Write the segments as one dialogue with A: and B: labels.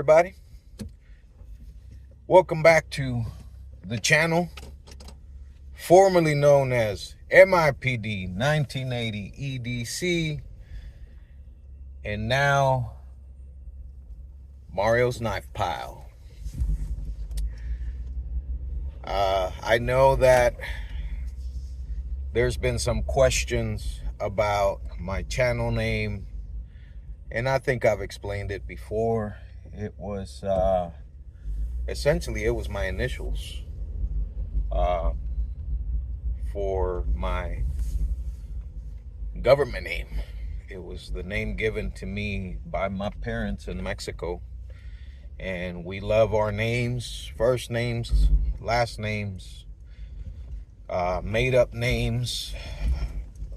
A: everybody. Welcome back to the channel, formerly known as MIPD 1980 EDC, and now Mario's Knife Pile. I know that there's been some questions about my channel name, and I think I've explained it before. It was essentially it was my initials for my government name. It was the name given to me by my parents in Mexico, and we love our names, first names, last names, made up names,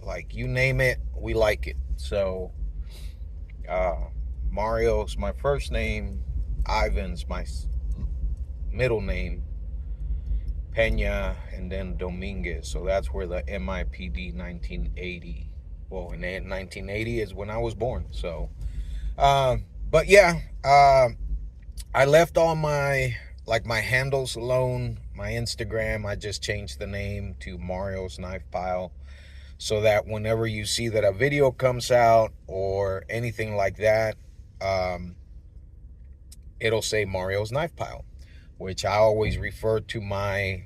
A: like you name it, we like it. So Mario's my first name, Ivan's my middle name, Pena, and then Dominguez. So that's where the MIPD 1980, well, in 1980 is when I was born. So but yeah, I left all my handles alone. My Instagram, I just changed the name to Mario's Knife Pile, so that whenever you see that a video comes out or anything like that, it'll say Mario's Knife Pile, which I always refer to my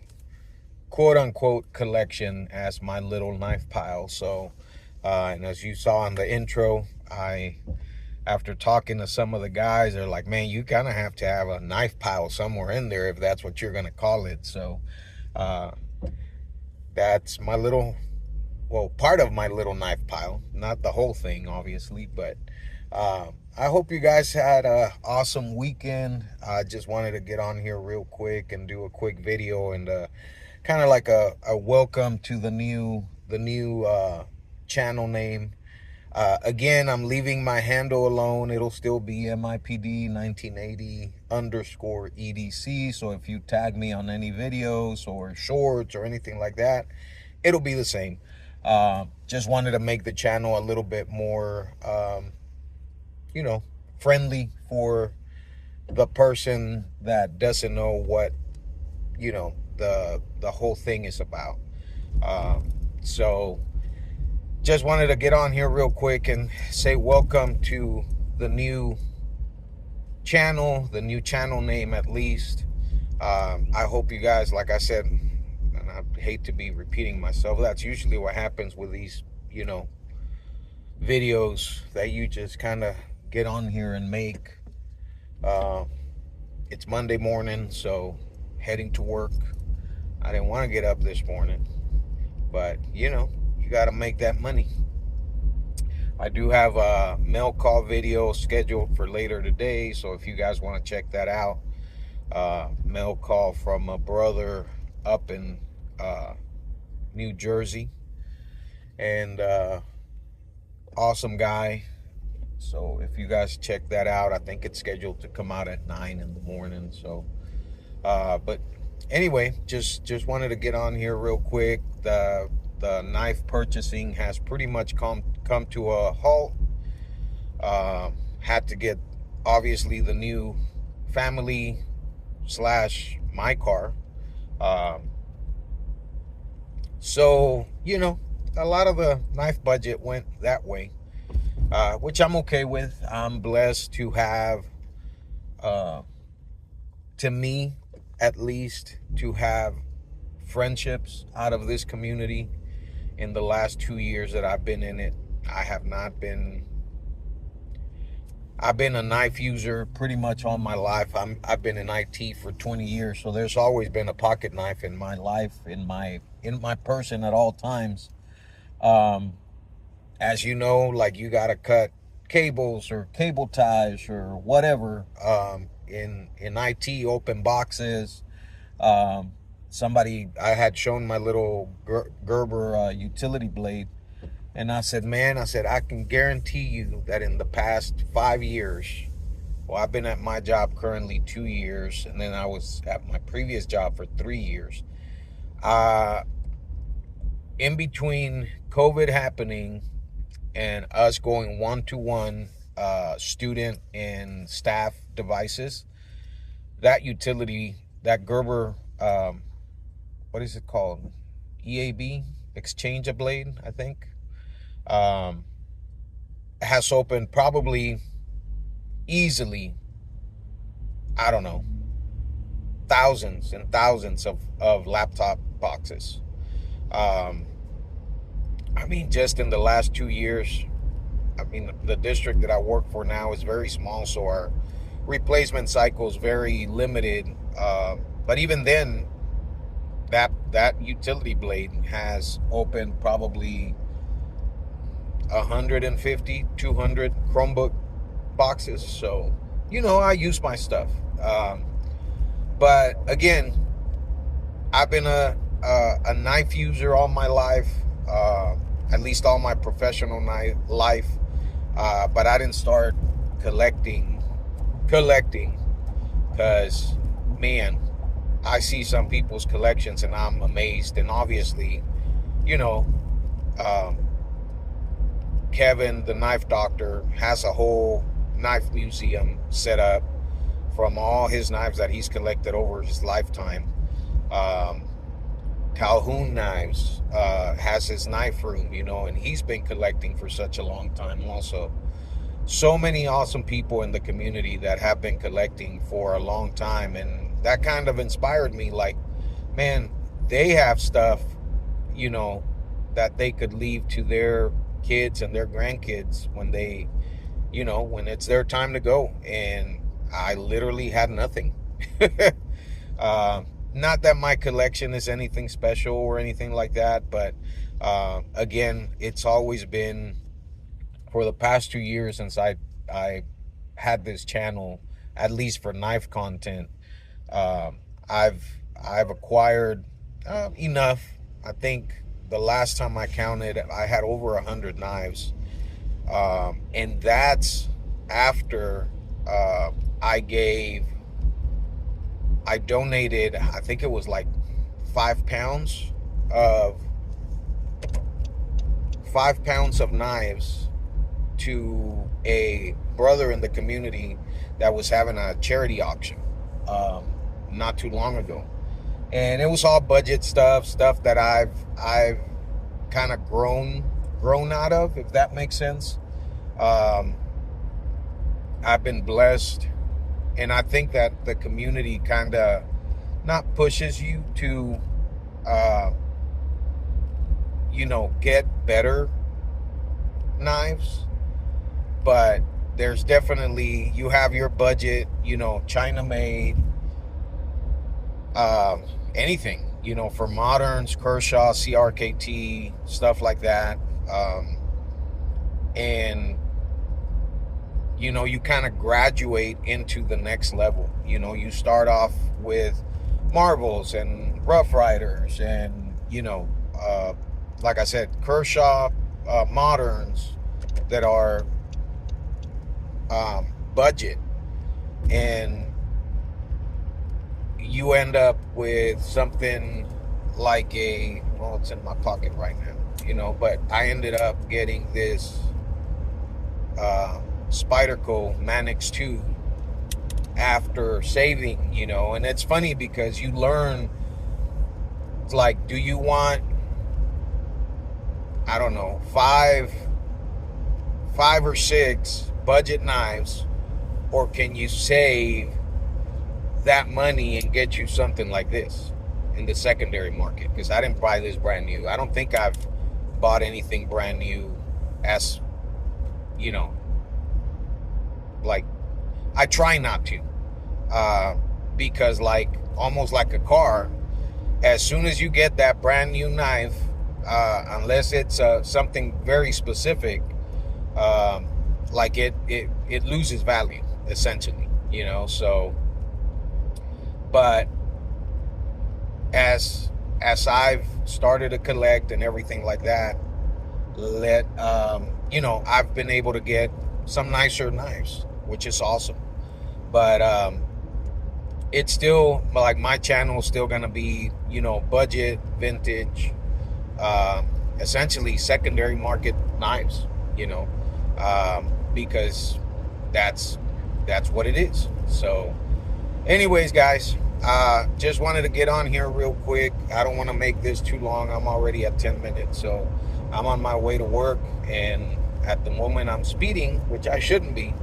A: quote-unquote collection as my little knife pile. So and as you saw in the intro, after talking to some of the guys, they're like, man, you kind of have to have a knife pile somewhere in there if that's what you're going to call it. So that's my little, well, part of my little knife pile. Not the whole thing, obviously, but I hope you guys had an awesome weekend. I just wanted to get on here real quick and do a quick video and kind of like a welcome to the new channel name. Again, I'm leaving my handle alone. It'll still be MIPD 1980 _ EDC. So if you tag me on any videos or shorts or anything like that, it'll be the same. Just wanted to make the channel a little bit more, friendly for the person that doesn't know what, the whole thing is about. So just wanted to get on here real quick and say welcome to the new channel, the new channel name at least. I hope you guys, like I said, and I hate to be repeating myself, that's usually what happens with these, videos that you just kind of get on here and make. It's Monday morning, so heading to work. I didn't want to get up this morning, but you got to make that money. I do have a mail call video scheduled for later today, so if you guys want to check that out, mail call from a brother up in New Jersey, and awesome guy. So if you guys check that out, I think it's scheduled to come out at 9 in the morning. So but anyway, just wanted to get on here real quick. The knife purchasing has pretty much come to a halt. Had to get, obviously, the new family / my car. So, a lot of the knife budget went that way, which I'm okay with. I'm blessed to have, to me at least, to have friendships out of this community. In the last 2 years that I've been in it, I've been a knife user pretty much all my life. I've been in IT for 20 years, so there's always been a pocket knife in my life, in my person at all times. As you know, like, you gotta cut cables or cable ties or whatever. In IT, open boxes. Somebody, I had shown my little Gerber utility blade, and I said, I can guarantee you that in the past 5 years, well, I've been at my job currently 2 years, and then I was at my previous job for 3 years. In between COVID happening and us going 1-to-1 student and staff devices. That utility, that Gerber, what is it called? EAB, Exchange a Blade, I think, um, has opened probably easily, I don't know, thousands and thousands of laptop boxes. Um, I mean, just in the last 2 years, I mean, the district that I work for now is very small, so our replacement cycle is very limited. But even then, that utility blade has opened probably 150, 200 Chromebook boxes. So, I use my stuff. But again, I've been a knife user all my life, at least all my professional knife life. But I didn't start collecting, because, man, I see some people's collections and I'm amazed. And obviously, you know, um, Kevin, the knife doctor, has a whole knife museum set up from all his knives that he's collected over his lifetime. Um, Calhoun Knives has his knife room, and he's been collecting for such a long time also. So many awesome people in the community that have been collecting for a long time, and that kind of inspired me. Like, man, they have stuff, that they could leave to their kids and their grandkids when when it's their time to go. And I literally had nothing. Not that my collection is anything special or anything like that, but again, it's always been, for the past 2 years since I had this channel, at least for knife content, I've acquired enough. I think the last time I counted, I had over 100 knives, and that's after I donated, I think it was like 5 pounds of 5 pounds of knives to a brother in the community that was having a charity auction not too long ago. And it was all budget stuff that I've kind of grown out of, if that makes sense. I've been blessed, and I think that the community kind of not pushes you to get better knives, but there's definitely, you have your budget, China made, anything, for moderns, Kershaw, CRKT, stuff like that. And you kind of graduate into the next level. You start off with Marvels and Rough Riders and, like I said, Kershaw, moderns that are budget, and you end up with something like it's in my pocket right now, but I ended up getting this Spyderco Manix 2 after saving, and it's funny because you learn, like, do you want, I don't know, five or six budget knives, or can you save that money and get you something like this in the secondary market? Because I didn't buy this brand new. I don't think I've bought anything brand new, as like, I try not to, because, like, almost like a car, as soon as you get that brand new knife, unless it's something very specific, like it loses value, essentially, so. But as I've started to collect and everything like that, I've been able to get some nicer knives, which is awesome. But it's still, like, my channel is still gonna be, budget, vintage, essentially secondary market knives, because that's what it is. So anyways, guys, just wanted to get on here real quick. I don't want to make this too long. I'm already at 10 minutes, so I'm on my way to work, and at the moment I'm speeding, which I shouldn't be.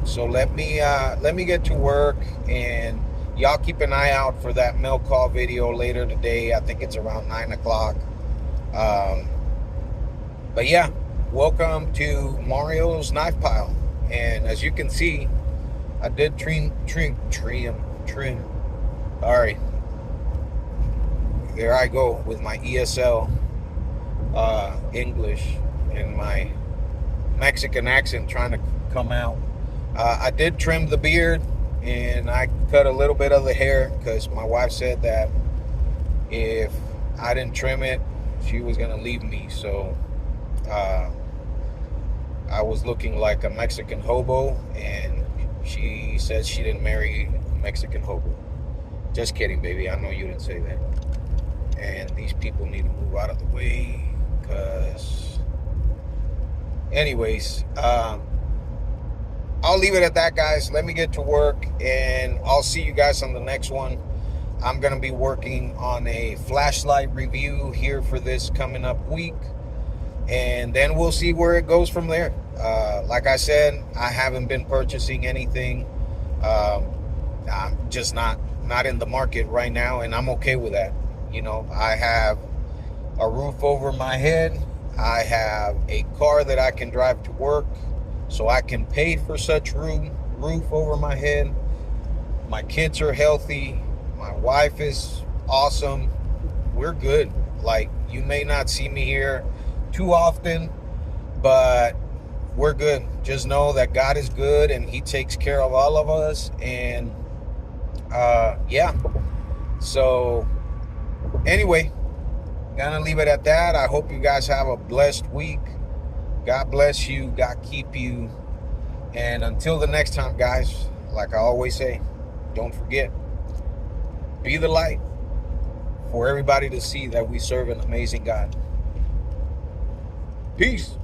A: So let me get to work, and y'all keep an eye out for that mail call video later today. I think it's around 9 o'clock. But yeah, welcome to Mario's Knife Pile. And as you can see, I did trim. All right, there I go with my ESL English and my Mexican accent trying to come out. I did trim the beard, and I cut a little bit of the hair because my wife said that if I didn't trim it, she was gonna leave me. So I was looking like a Mexican hobo, and she said she didn't marry a Mexican hobo. Just kidding, baby. I know you didn't say that. And these people need to move out of the way, because anyways, I'll leave it at that, guys. Let me get to work, and I'll see you guys on the next one. I'm going to be working on a flashlight review here for this coming up week, and then we'll see where it goes from there. Like I said, I haven't been purchasing anything. I'm just not in the market right now, and I'm okay with that. You know, I have a roof over my head. I have a car that I can drive to work, so I can pay for such roof over my head. My kids are healthy. My wife is awesome. We're good. Like, you may not see me here too often, but we're good. Just know that God is good, and He takes care of all of us. And yeah. So anyway, gonna leave it at that. I hope you guys have a blessed week. God bless you. God keep you. And until the next time, guys, like I always say, don't forget, be the light for everybody to see that we serve an amazing God. Peace.